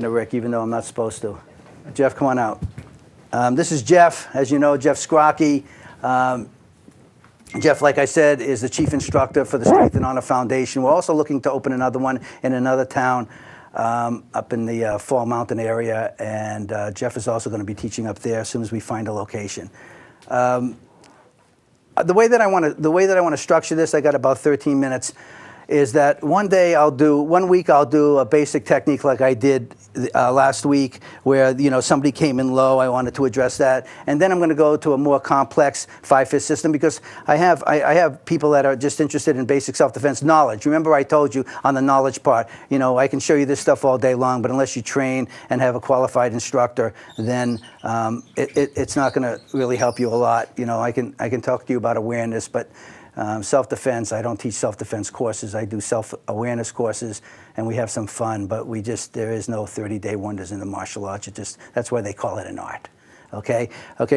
talking to Rick, even though I'm not supposed to. Jeff, come on out. This is Jeff. As you know, Jeff Scrocky. Jeff, like I said, is the chief instructor for the Strength and Honor Foundation. We're also looking to open another one in another town up in the Fall Mountain area, and Jeff is also going to be teaching up there as soon as we find a location. The way that I want to structure this, I got about 13 minutes, is that one week I'll do a basic technique like I did last week, where somebody came in low. I wanted to address that, and then I'm going to go to a more complex 5-5 system, because I have people that are just interested in basic self-defense knowledge. Remember, I told you on the knowledge part, I can show you this stuff all day long, but unless you train and have a qualified instructor, then it's not going to really help you a lot. I can talk to you about awareness, but self-defense, I don't teach self-defense courses. I do self-awareness courses, and we have some fun, but there is no 30-day wonders in the martial arts. That's why they call it an art. Okay,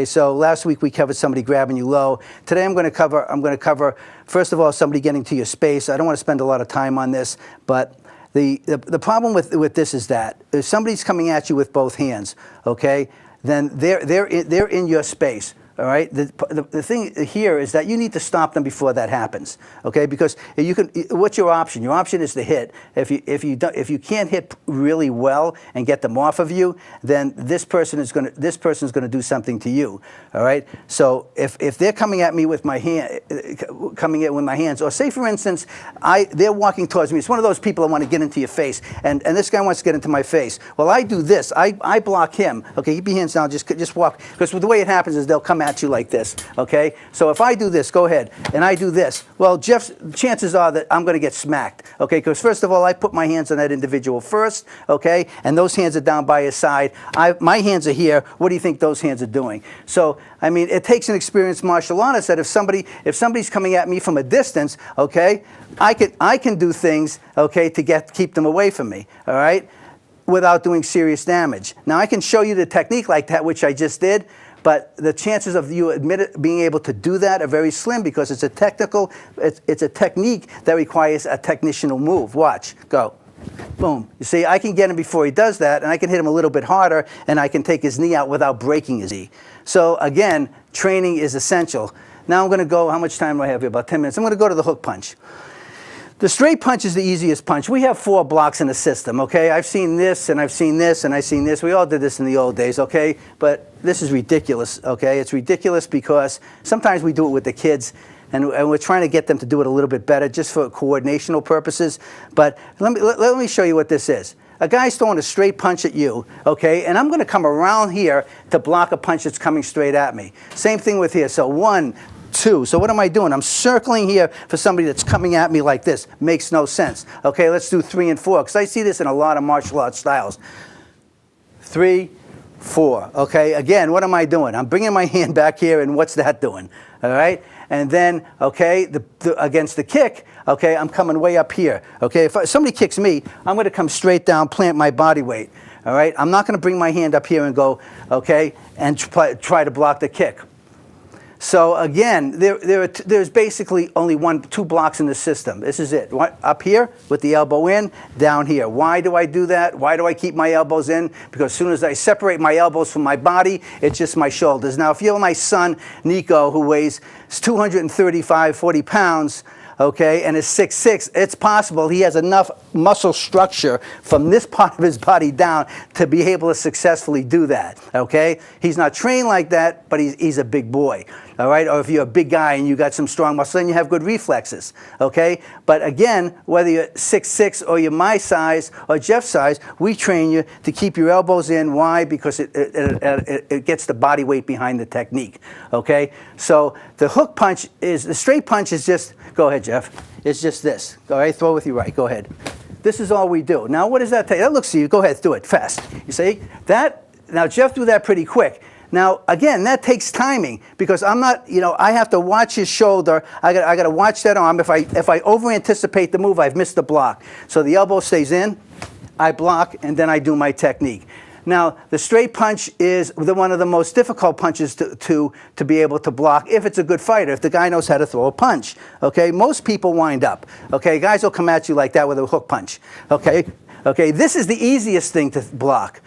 so last week we covered somebody grabbing you low. Today I'm going to cover, first of all, somebody getting to your space. I don't want to spend a lot of time on this, but the problem with this is that if somebody's coming at you with both hands, okay, then they're in your space. All right. The thing here is that you need to stop them before that happens. Okay, because what's your option? Your option is to hit. If you can't hit really well and get them off of you, then this person is going to do something to you. All right. So if they're coming at me with my hands, or say for instance, they're walking towards me. It's one of those people that want to get into your face, and this guy wants to get into my face. Well, I do this. I block him. Okay, keep your hands down. Just walk, because the way it happens is they'll come at you like this, okay? So if I do this, go ahead, and I do this, well, chances are that I'm going to get smacked, okay? Because first of all, I put my hands on that individual first, okay? And those hands are down by his side. My hands are here. What do you think those hands are doing? So, I mean, it takes an experienced martial artist that if somebody's coming at me from a distance, okay, I can do things, okay, to keep them away from me, all right, without doing serious damage. Now, I can show you the technique like that, which I just did, but the chances of you being able to do that are very slim, because it's a technique that requires a technicianal move. Watch, go, boom. You see, I can get him before he does that, and I can hit him a little bit harder, and I can take his knee out without breaking his knee. So again, training is essential. Now I'm going to go, how much time do I have here? About 10 minutes. I'm going to go to the hook punch. The straight punch is the easiest punch. We have 4 blocks in the system, okay? I've seen this, and I've seen this, and I've seen this. We all did this in the old days, okay? But this is ridiculous, okay? It's ridiculous because sometimes we do it with the kids, and we're trying to get them to do it a little bit better just for coordinational purposes. But let me show you what this is. A guy's throwing a straight punch at you, okay? And I'm going to come around here to block a punch that's coming straight at me. Same thing with here. So 1, 2. So what am I doing? I'm circling here for somebody that's coming at me like this. Makes no sense. Okay, let's do 3 and 4, because I see this in a lot of martial arts styles. 3, 4. Okay, again, what am I doing? I'm bringing my hand back here, and what's that doing? All right, and then, okay, against the kick, okay, I'm coming way up here. Okay, if somebody kicks me, I'm going to come straight down, plant my body weight. All right, I'm not going to bring my hand up here and go, okay, and try to block the kick. So again, there's basically only 2 blocks in the system. This is it. Up here with the elbow in, down here. Why do I do that? Why do I keep my elbows in? Because as soon as I separate my elbows from my body, it's just my shoulders. Now, if you're my son, Nico, who weighs 235, 40 pounds, okay, and is 6'6", it's possible he has enough muscle structure from this part of his body down to be able to successfully do that, okay? He's not trained like that, but he's a big boy, all right? Or if you're a big guy and you got some strong muscle, then you have good reflexes, okay? But again, whether you're 6'6", or you're my size or Jeff's size, we train you to keep your elbows in. Why? Because it gets the body weight behind the technique, okay? So the hook punch the straight punch is just, go ahead, Jeff. It's just this. All right, throw with your right. Go ahead. This is all we do. Now, what does that take? That looks to you. Go ahead, do it fast. You see that? Now, Jeff threw that pretty quick. Now, again, that takes timing, because I'm not, I have to watch his shoulder. I got to watch that arm. If I over anticipate the move, I've missed the block. So the elbow stays in, I block, and then I do my technique. Now, the straight punch is one of the most difficult punches to be able to block if it's a good fighter, if the guy knows how to throw a punch. Okay, most people wind up. Okay, guys will come at you like that with a hook punch. Okay, Okay, this is the easiest thing to block.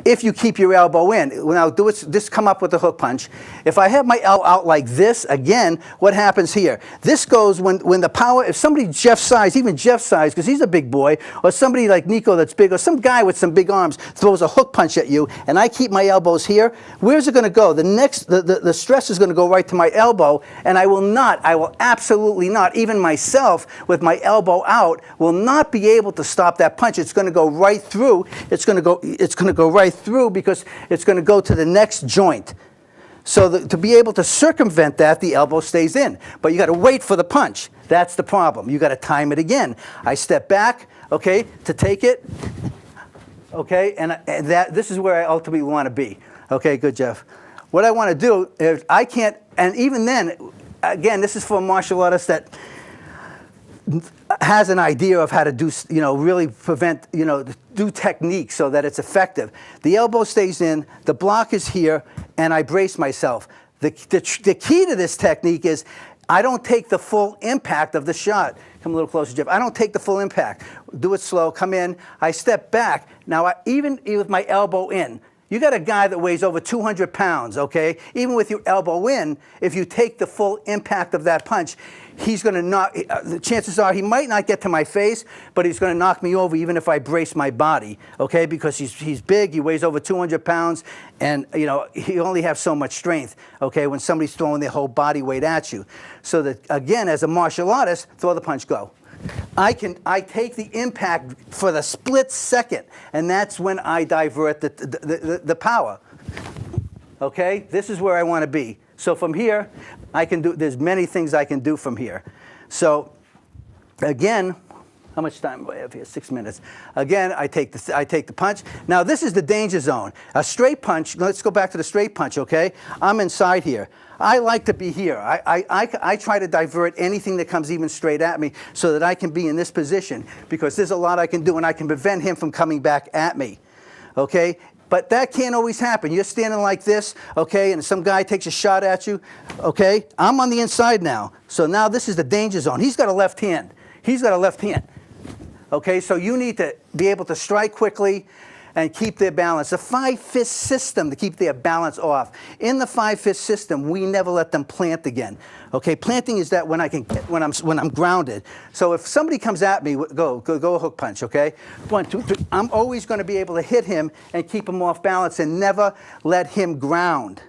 If you keep your elbow in. Now just come up with the hook punch. If I have my elbow out like this, again, what happens here? This goes when the power, if somebody Jeff's size, even Jeff's size, because he's a big boy, or somebody like Nico that's big, or some guy with some big arms throws a hook punch at you, and I keep my elbows here, where's it going to go? The stress is going to go right to my elbow, and I will absolutely not, even myself with my elbow out, will not be able to stop that punch. It's going to go right through. It's going to go right through because it's going to go to the next joint. So to be able to circumvent that, the elbow stays in. But you got to wait for the punch. That's the problem. You got to time it again. I step back, okay, to take it, okay, and this is where I ultimately want to be. Okay, good, Jeff. What I want to do is I can't, and even then, again, this is for a martial artist that has an idea of how to do, really prevent, do technique so that it's effective. The elbow stays in, the block is here, and I brace myself. The key to this technique is I don't take the full impact of the shot. Come a little closer, Jeff. I don't take the full impact. Do it slow, come in, I step back. Now, even with my elbow in, you got a guy that weighs over 200 pounds, okay? Even with your elbow in, if you take the full impact of that punch, he's going to knock, the chances are he might not get to my face, but he's going to knock me over even if I brace my body, okay? Because he's big, he weighs over 200 pounds, and he only has so much strength, okay, when somebody's throwing their whole body weight at you. So that, again, as a martial artist, throw the punch, go. I take the impact for the split second, and that's when I divert the power. Okay, this is where I want to be. So from here, there's many things I can do from here. So again, how much time do I have here? 6 minutes. Again, I take the punch. Now this is the danger zone. A straight punch, let's go back to the straight punch, okay? I'm inside here. I like to be here. I try to divert anything that comes even straight at me so that I can be in this position because there's a lot I can do and I can prevent him from coming back at me, okay? But that can't always happen. You're standing like this, okay, and some guy takes a shot at you, okay? I'm on the inside now. So now this is the danger zone. He's got a left hand. He's got a left hand, okay? So you need to be able to strike quickly and keep their balance. A 5-fist system to keep their balance off. In the 5-fist system, we never let them plant again. Okay, planting is that when I'm grounded. So if somebody comes at me, go a hook punch. Okay, 1, 2, 3. I'm always going to be able to hit him and keep him off balance and never let him ground.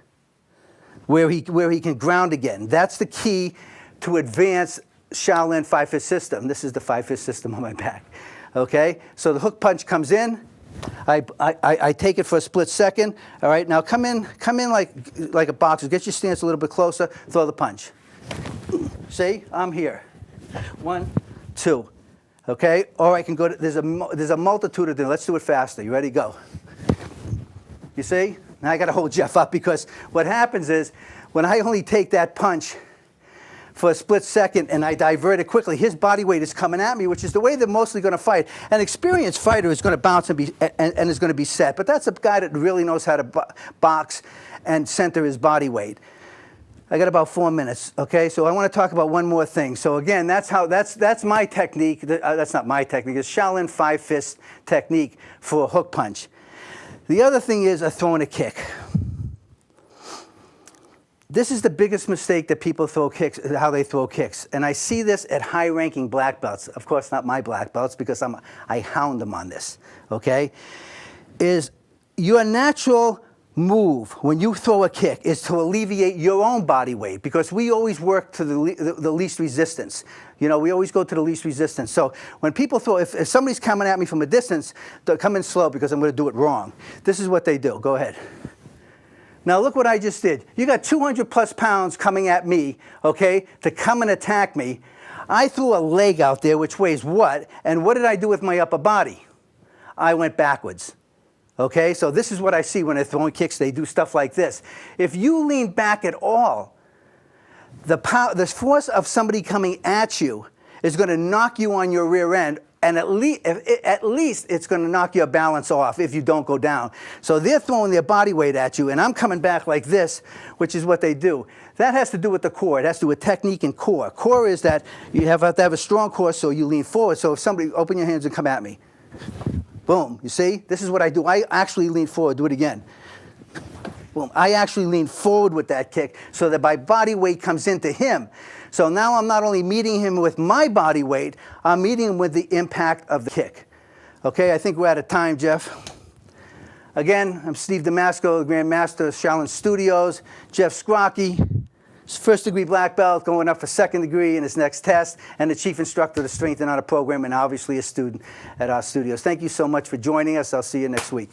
Where he can ground again. That's the key to advance Shaolin 5-fist system. This is the 5-fist system on my back. Okay, so the hook punch comes in. I take it for a split second. All right, now come in like a boxer. Get your stance a little bit closer. Throw the punch. See, I'm here. 1, 2. Okay, or I can go to, there's a multitude of them. Let's do it faster. You ready? Go. You see? Now I got to hold Jeff up because what happens is when I only take that punch for a split second and I divert it quickly, his body weight is coming at me, which is the way they're mostly going to fight. An experienced fighter is going to bounce and is going to be set, but that's a guy that really knows how to box and center his body weight. I got about 4 minutes, okay? So I want to talk about one more thing. So again, that's my technique. That's not my technique. It's Shaolin 5-fist technique for a hook punch. The other thing is throwing a kick. This is the biggest mistake that people throw kicks, how they throw kicks. And I see this at high-ranking black belts. Of course, not my black belts because I hound them on this, okay? Is your natural move when you throw a kick is to alleviate your own body weight because we always work to the least resistance. We always go to the least resistance. So when people throw, if somebody's coming at me from a distance, they'll come in slow because I'm going to do it wrong. This is what they do. Go ahead. Now look what I just did. You got 200 plus pounds coming at me, okay, to come and attack me. I threw a leg out there which weighs what? And what did I do with my upper body? I went backwards. Okay, so this is what I see when they're throwing kicks. They do stuff like this. If you lean back at all, the force of somebody coming at you is going to knock you on your rear end, and at least it's going to knock your balance off if you don't go down. So they're throwing their body weight at you, and I'm coming back like this, which is what they do. That has to do with the core. It has to do with technique and core. Core is that you have to have a strong core, so you lean forward. So if somebody, open your hands and come at me. Boom. You see? This is what I do. I actually lean forward. Do it again. Boom. I actually lean forward with that kick so that my body weight comes into him. So now I'm not only meeting him with my body weight, I'm meeting him with the impact of the kick. Okay, I think we're out of time, Jeff. Again, I'm Steve DeMasco, GrandMaster Shaolin Studios. Jeff Scrocky, first degree black belt, going up for second degree in his next test, and the chief instructor of the Strength and Honor program, and obviously a student at our studios. Thank you so much for joining us. I'll see you next week.